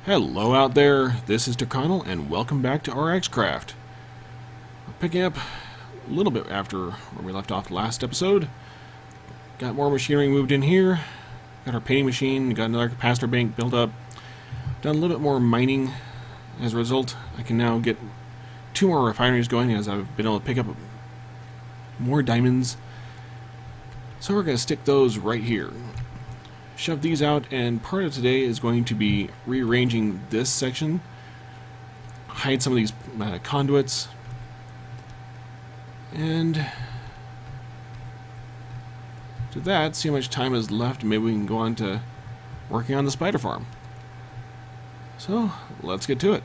Hello out there, this is Terkanil and welcome back to RxCraft. We're picking up a little bit after where we left off the last episode. Got more machinery moved in here, got our painting machine, got another capacitor bank built up, done a little bit more mining. As a result, I can now get 2 more refineries going as I've been able to pick up more diamonds. So we're going to stick those right here. Shove these out, and part of today is going to be rearranging this section, hide some of these conduits, and to that, see how much time is left, and maybe we can go on to working on the spider farm. So let's get to it.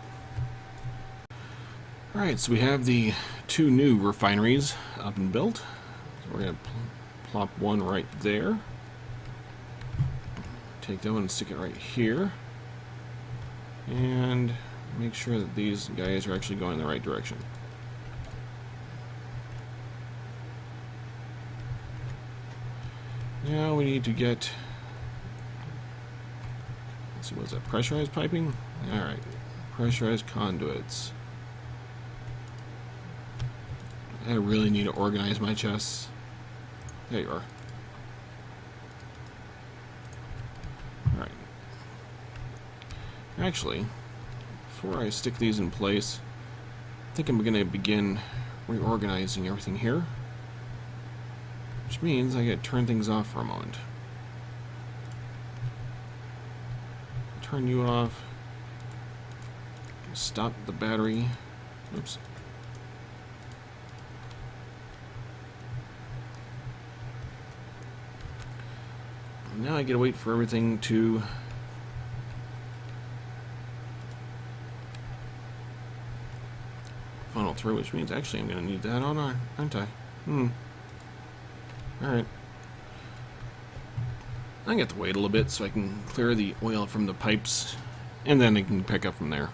Alright, so we have the 2 new refineries up and built. So we're going to plop one right there. Take that one and stick it right here. And make sure that these guys are actually going in the right direction. Now we need to get... let's see, what's that? Pressurized piping? Alright. Pressurized conduits. I really need to organize my chests. There you are. Alright. Actually, before I stick these in place, I think I'm going to begin reorganizing everything here. Which means I get to turn things off for a moment. Turn you off. Stop the battery. Oops. Now I gotta wait for everything to funnel through, which means actually I'm gonna need that on, aren't I? Alright. I get to wait a little bit so I can clear the oil from the pipes, and then I can pick up from there.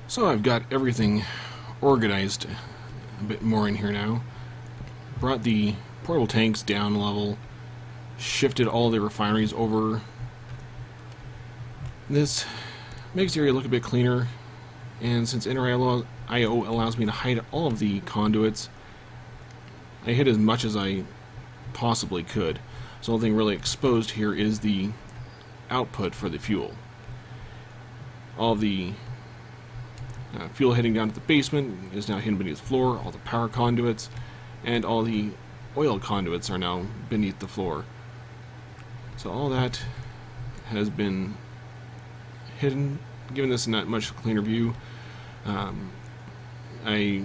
So I've got everything organized a bit more in here now. Brought the portable tanks down a level. Shifted all the refineries over. This makes the area look a bit cleaner, and since EnderIO allows me to hide all of the conduits, I hid as much as I possibly could. So the only thing really exposed here is the output for the fuel. All the fuel heading down to the basement is now hidden beneath the floor, all the power conduits, and all the oil conduits are now beneath the floor. So all that has been hidden, giving this a not much cleaner view. I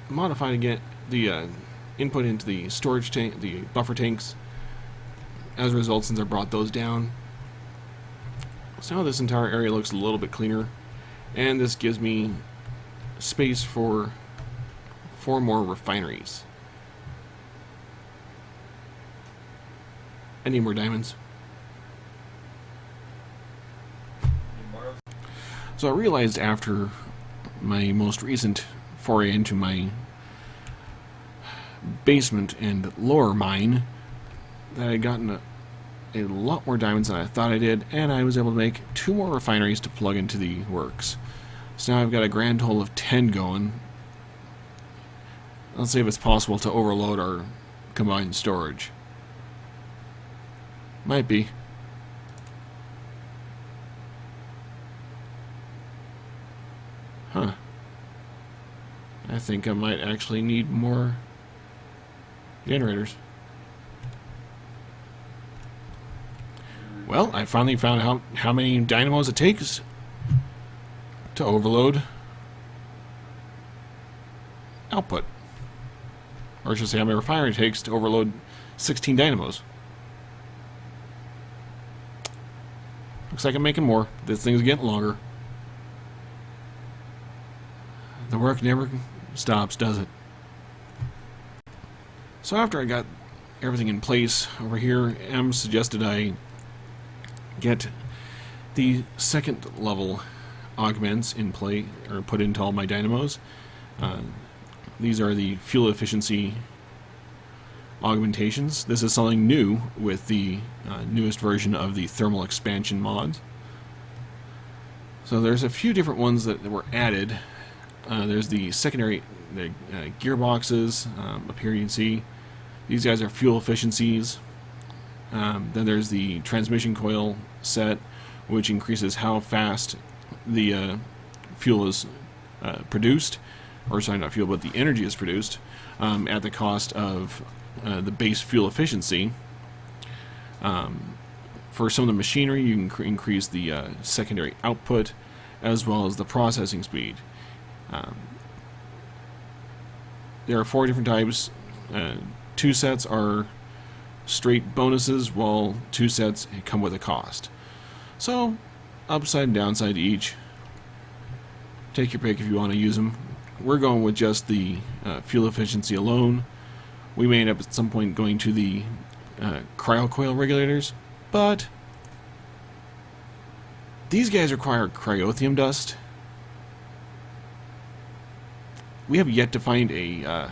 modified again the input into the storage tank, the buffer tanks. As a result, since I brought those down, so now this entire area looks a little bit cleaner, and this gives me space for 4 more refineries. I need more diamonds. So I realized after my most recent foray into my basement and lower mine that I had gotten a lot more diamonds than I thought I did, and I was able to make 2 more refineries to plug into the works. So now I've got a grand total of 10 going. Let's see if it's possible to overload our combined storage. Might be. Huh. I think I might actually need more generators. Well, I finally found out how many dynamos it takes to overload output. Or I should say how many refinery it takes to overload 16 dynamos. Looks like I'm making more. This thing's getting longer. The work never stops, does it? So after I got everything in place over here, Em suggested I get the 2nd level augments in play, or put into all my dynamos. These are the fuel efficiency augmentations. This is something new with the newest version of the thermal expansion mod. So there's a few different ones that were added. There's the secondary gearboxes. Up here you can see these guys are fuel efficiencies. Then there's the transmission coil set, which increases how fast the fuel is produced, or sorry, not fuel, but the energy is produced at the cost of the base fuel efficiency. For some of the machinery, you can increase the secondary output as well as the processing speed. There are 4 different types. 2 sets are straight bonuses, while 2 sets come with a cost. So, upside and downside to each. Take your pick if you want to use them. We're going with just the fuel efficiency alone. We may end up at some point going to the cryo coil regulators, but these guys require cryothium dust. We have yet to find a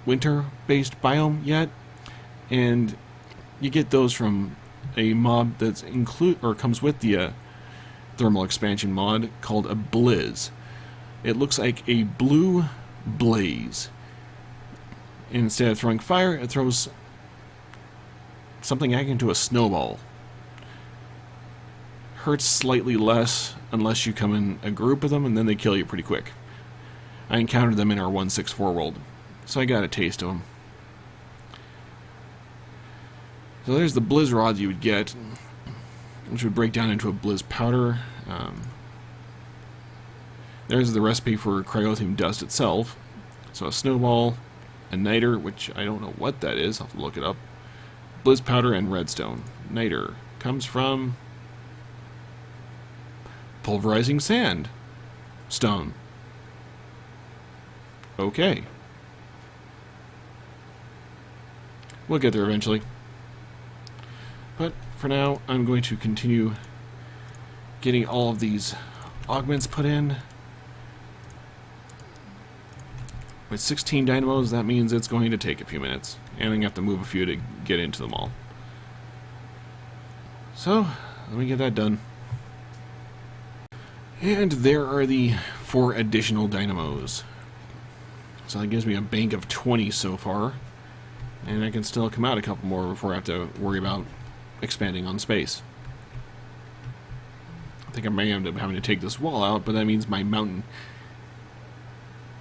winter-based biome yet, and you get those from a mod that's comes with the thermal expansion mod called a Blizz. It looks like a blue blaze. And instead of throwing fire, it throws something akin to a snowball. Hurts slightly less unless you come in a group of them, and then they kill you pretty quick. I encountered them in our 164 world, so I got a taste of them. So there's the Blizz rods you would get, which would break down into a Blizz powder. There's the recipe for cryothium dust itself. So a snowball, a niter, which I don't know what that is, I'll have to look it up. Blizz powder and redstone. Niter comes from pulverizing sand. Stone. Okay. We'll get there eventually. But for now, I'm going to continue getting all of these augments put in. With 16 dynamos, that means it's going to take a few minutes. And I'm going to have to move a few to get into them all. So, let me get that done. And there are the 4 additional dynamos. So that gives me a bank of 20 so far. And I can still come out a couple more before I have to worry about expanding on space. I think I may end up having to take this wall out, but that means my mountain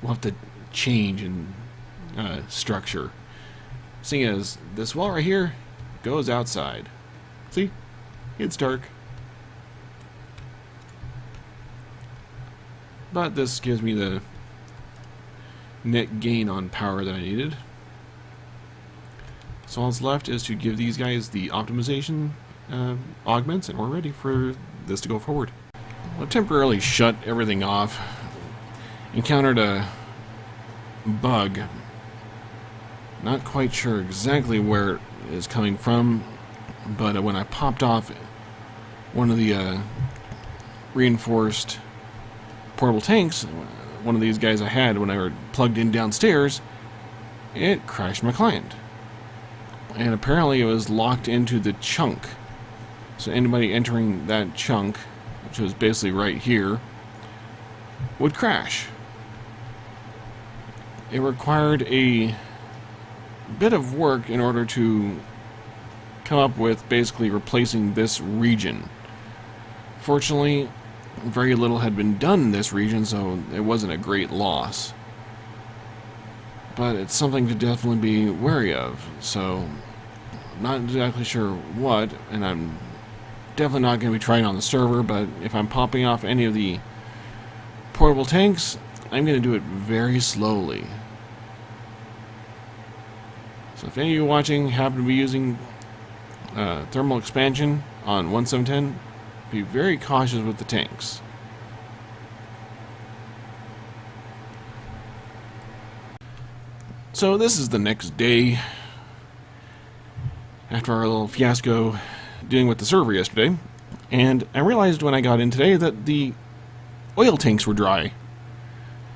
will have to change in structure. Seeing as this wall right here goes outside. See? It's dark. But this gives me the net gain on power that I needed. So all that's left is to give these guys the optimization augments, and we're ready for this to go forward. I've temporarily shut everything off. Encountered a bug. Not quite sure exactly where it is coming from, but when I popped off one of the reinforced portable tanks, one of these guys I had when I were plugged in downstairs, it crashed my client. And apparently it was locked into the chunk. So anybody entering that chunk, which was basically right here, would crash. It required a bit of work in order to come up with basically replacing this region. Fortunately, very little had been done in this region, so it wasn't a great loss. But it's something to definitely be wary of, so not exactly sure what, and I'm definitely not going to be trying on the server, but if I'm popping off any of the portable tanks, I'm going to do it very slowly. So if any of you watching happen to be using thermal expansion on 1710, be very cautious with the tanks. So this is the next day after our little fiasco dealing with the server yesterday, and I realized when I got in today that the oil tanks were dry.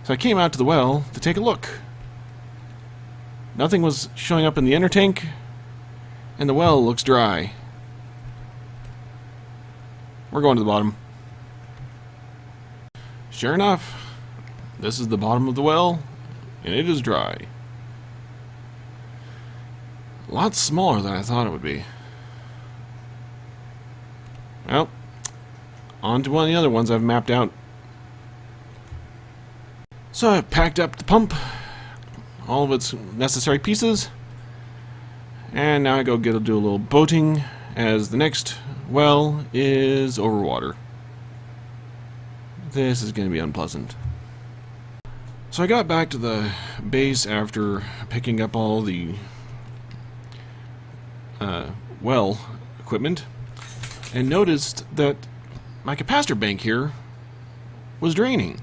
So I came out to the well to take a look. Nothing was showing up in the ender tank, and the well looks dry. We're going to the bottom. sure enough, this is the bottom of the well, and it is dry. A lot smaller than I thought it would be. Well, on to one of the other ones I've mapped out. So I've packed up the pump, all of its necessary pieces, and now I go do a little boating, as the next well is over water. This is going to be unpleasant. So I got back to the base after picking up all the well equipment, and noticed that my capacitor bank here was draining.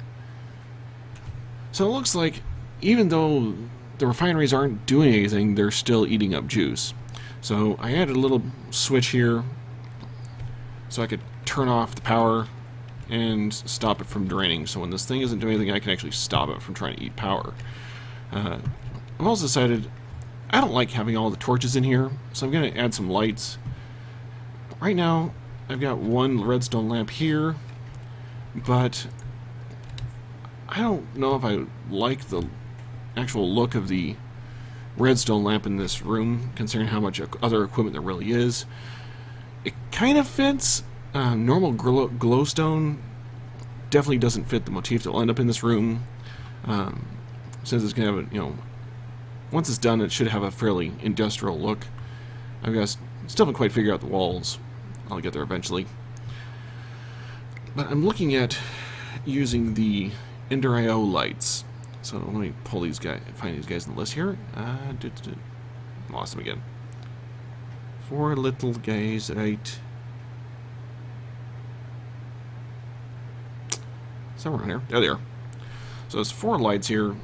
So it looks like even though the refineries aren't doing anything, they're still eating up juice. So I added a little switch here so I could turn off the power and stop it from draining. So when this thing isn't doing anything, I can actually stop it from trying to eat power. I've also decided I don't like having all the torches in here, so I'm going to add some lights. Right now, I've got one redstone lamp here, but I don't know if I like the actual look of the redstone lamp in this room, considering how much other equipment there really is. It kind of fits. Normal glowstone definitely doesn't fit the motif that will end up in this room. Since it's going to have a, once it's done, it should have a fairly industrial look. I guess still haven't quite figured out the walls. I'll get there eventually. But I'm looking at using the EnderIO lights. So let me pull these guys, find these guys in the list here. Lost them again. 4 little guys, right? Somewhere around here. There they are. So there's 4 lights here.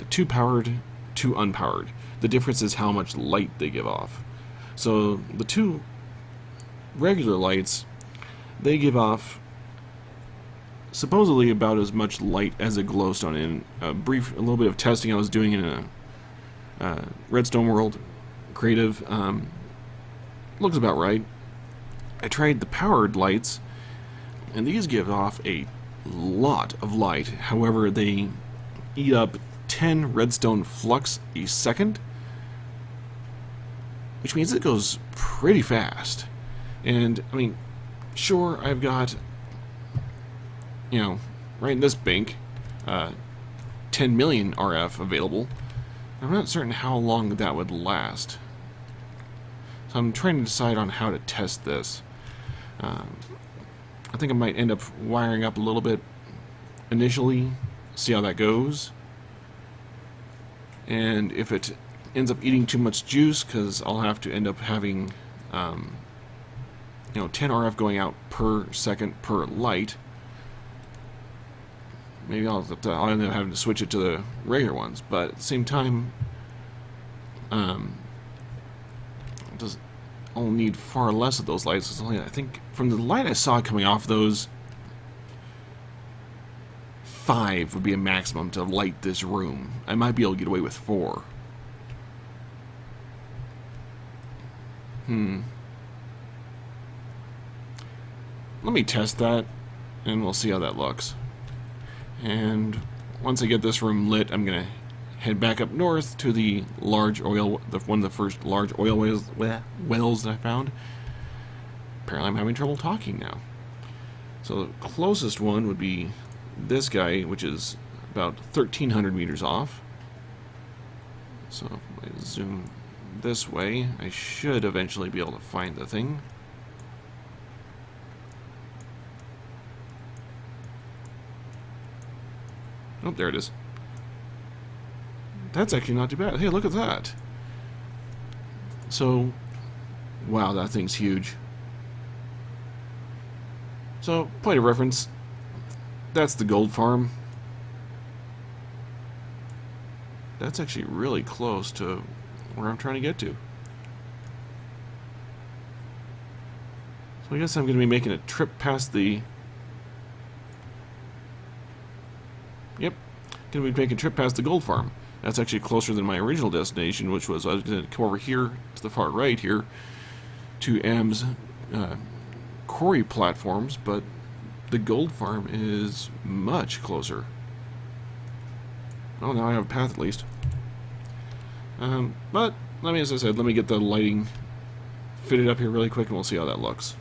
2 powered, 2 unpowered. The difference is how much light they give off. So the 2 regular lights, they give off supposedly about as much light as a glowstone. In a little bit of testing I was doing in a Redstone World creative, looks about right. I tried the powered lights, and these give off a lot of light. However, they eat up 10 redstone flux a second, which means it goes pretty fast. And I mean, sure, I've got, right in this bank, 10 million RF available. I'm not certain how long that would last. So I'm trying to decide on how to test this. I think I might end up wiring up a little bit initially, see how that goes. And if it ends up eating too much juice, because I'll have to end up having 10 RF going out per second per light, maybe I'll end up having to switch it to the regular ones. But at the same time, I'll need far less of those lights. It's only, I think, from the light I saw coming off those, 5 would be a maximum to light this room. I might be able to get away with 4. Let me test that, and we'll see how that looks. And once I get this room lit, I'm gonna head back up north to the large oil, one of the first large oil wells that I found. Apparently I'm having trouble talking now. So the closest one would be this guy, which is about 1,300 meters off. So if I zoom this way, I should eventually be able to find the thing. Oh, there it is. That's actually not too bad. Hey, look at that. So, wow, that thing's huge. So, point of reference, that's the gold farm. That's actually really close to where I'm trying to get to. So I guess I'm going to be making a trip past the... Yep, going to be making a trip past the gold farm. That's actually closer than my original destination, which was I was going to come over here to the far right here to M's quarry platforms, but the gold farm is much closer. Oh, now I have a path at least. But, as I said, let me get the lighting fitted up here really quick and we'll see how that looks.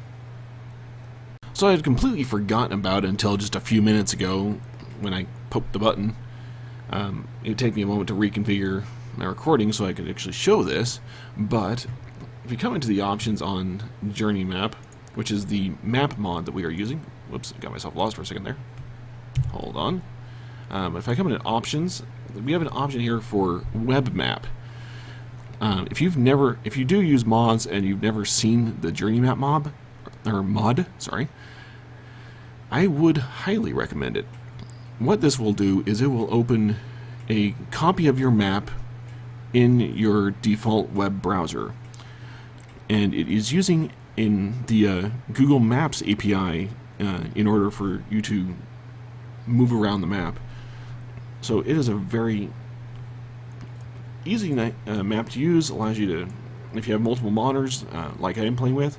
So I had completely forgotten about it until just a few minutes ago when I poked the button. It would take me a moment to reconfigure my recording so I could actually show this, but if you come into the options on JourneyMap, which is the map mod that we are using, whoops, I got myself lost for a second there. Hold on. If I come into options, we have an option here for web map. If you do use mods and you've never seen the JourneyMap mod, I would highly recommend it. What this will do is it will open a copy of your map in your default web browser, and it is using in the Google Maps API in order for you to move around the map. So it is a very easy map to use. Allows you to, if you have multiple monitors like I am playing with,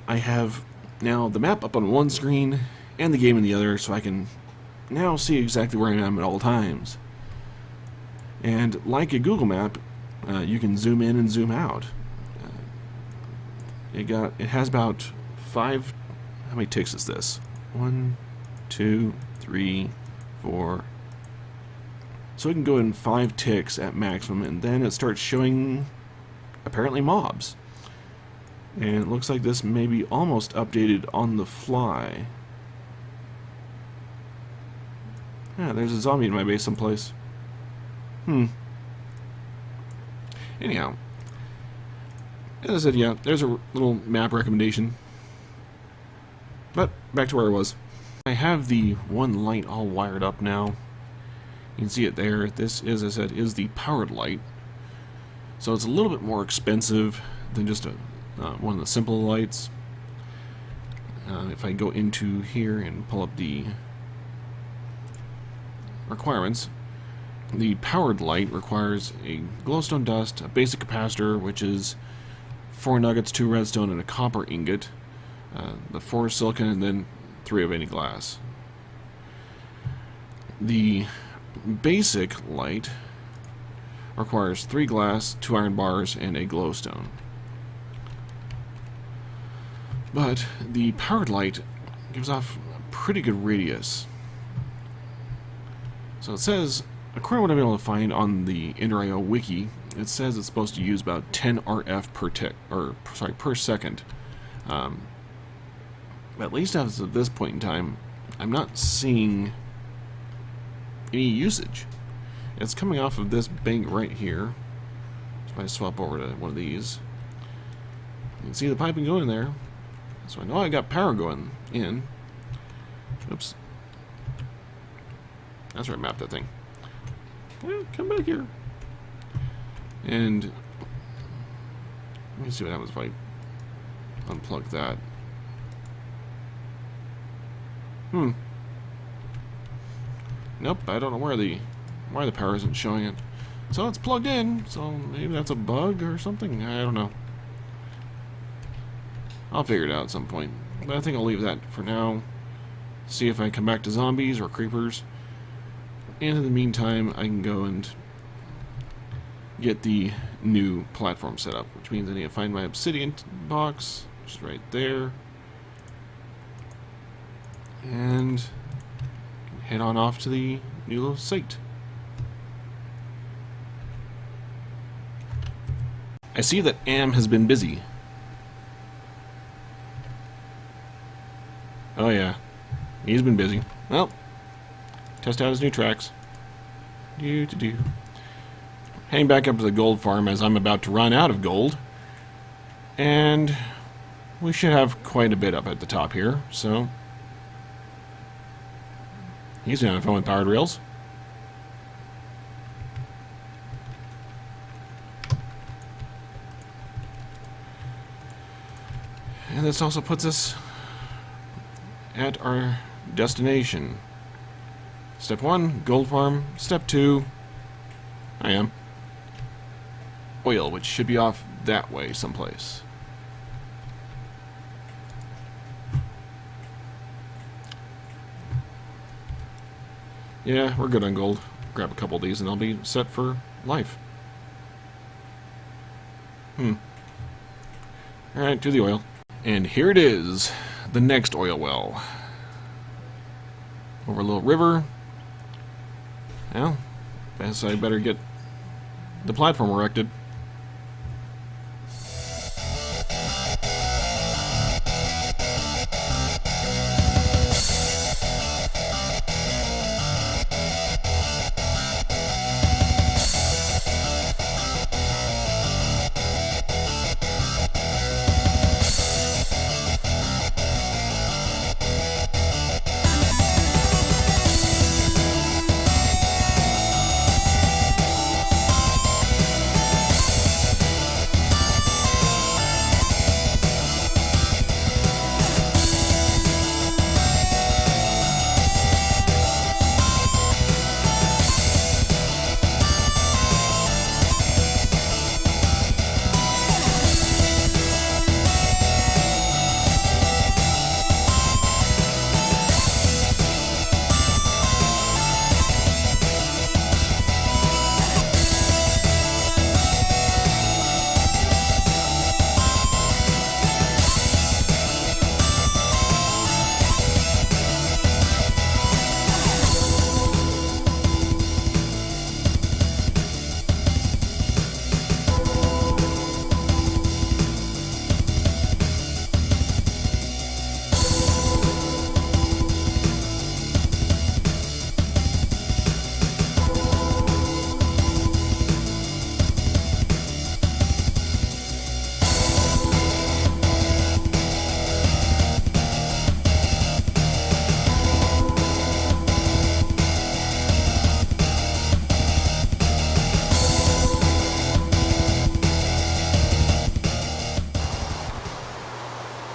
I have now the map up on one screen and the game in the other, so I can now see exactly where I am at all times. And like a Google map, you can zoom in and zoom out. It has about 5. How many ticks is this? 1, 2, 3, 4. So it can go in 5 ticks at maximum, and then it starts showing apparently mobs. And it looks like this may be almost updated on the fly. Yeah, there's a zombie in my base someplace. Anyhow, as I said, yeah, there's a little map recommendation. But back to where I was. I have the one light all wired up now. You can see it there. This, as I said, is the powered light. So it's a little bit more expensive than just one of the simple lights. If I go into here and pull up the requirements, the powered light requires a glowstone dust, a basic capacitor, which is 4 nuggets, 2 redstone, and a copper ingot, the 4 silicon, and then 3 of any glass. The basic light requires 3 glass, 2 iron bars, and a glowstone. But the powered light gives off a pretty good radius. So it says, according to what I've been able to find on the EnderIO wiki, it says it's supposed to use about 10 RF per second. At least as of this point in time, I'm not seeing any usage. It's coming off of this bank right here. So if I swap over to one of these, you can see the piping going in there. So I know I got power going in. Oops. That's where I mapped that thing. Well, come back here. And let me see what happens if I unplug that. Nope, I don't know why the power isn't showing it. So it's plugged in, so maybe that's a bug or something. I don't know. I'll figure it out at some point. But I think I'll leave that for now. See if I come back to zombies or creepers. And in the meantime, I can go and get the new platform set up, which means I need to find my obsidian box, which is right there. And head on off to the new little site. I see that Am has been busy. Oh yeah, he's been busy. Well, test out his new tracks. Heading back up to the gold farm as I'm about to run out of gold. And we should have quite a bit up at the top here, so he's doing fun with powered rails. And this also puts us at our destination. Step 1, gold farm. Step 2, I am oil, which should be off that way someplace. Yeah, we're good on gold. Grab a couple of these and I'll be set for life. Alright, to the oil. And here it is, the next oil well. Over a little river. Well, guess I better get the platform erected.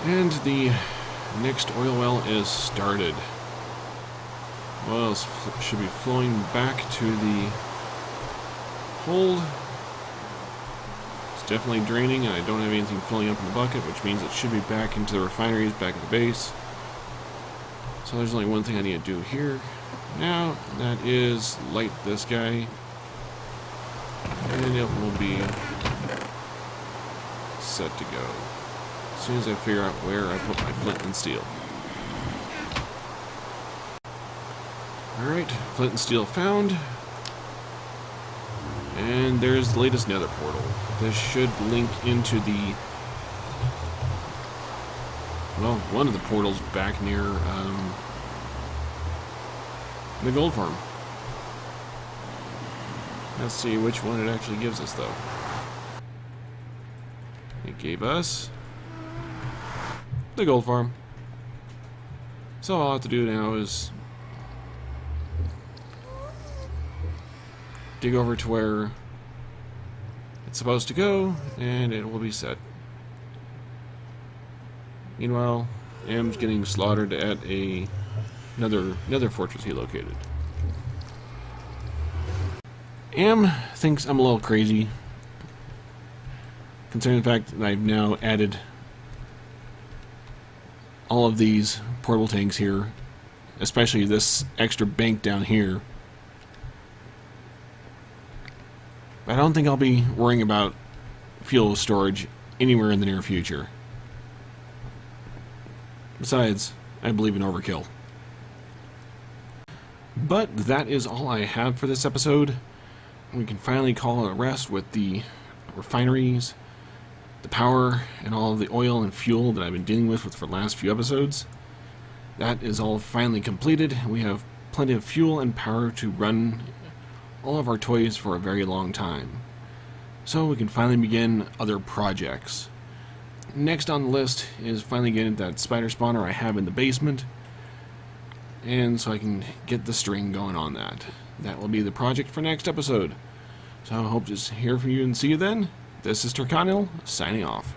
And the next oil well is started. Well, it should be flowing back to the hold. It's definitely draining, and I don't have anything filling up in the bucket, which means it should be back into the refineries, back at the base. So there's only one thing I need to do here now, and that is light this guy, and it will be set to go as soon as I figure out where I put my flint and steel. Alright, flint and steel found. And there's the latest nether portal. This should link into the, well, one of the portals back near the gold farm. Let's see which one it actually gives us, though. It gave us the gold farm. So all I have to do now is dig over to where it's supposed to go, and it will be set. Meanwhile, Am's getting slaughtered at another fortress he located. Am thinks I'm a little crazy, considering the fact that I've now added all of these portable tanks here, especially this extra bank down here. But I don't think I'll be worrying about fuel storage anywhere in the near future. Besides, I believe in overkill. But that is all I have for this episode. We can finally call it a rest with the refineries, the power, and all of the oil and fuel that I've been dealing with for the last few episodes. That is all finally completed. We have plenty of fuel and power to run all of our toys for a very long time. So we can finally begin other projects. Next on the list is finally getting that spider spawner I have in the basement, and so I can get the string going on that. That will be the project for next episode. So I hope to hear from you and see you then. This is Terkanil, signing off.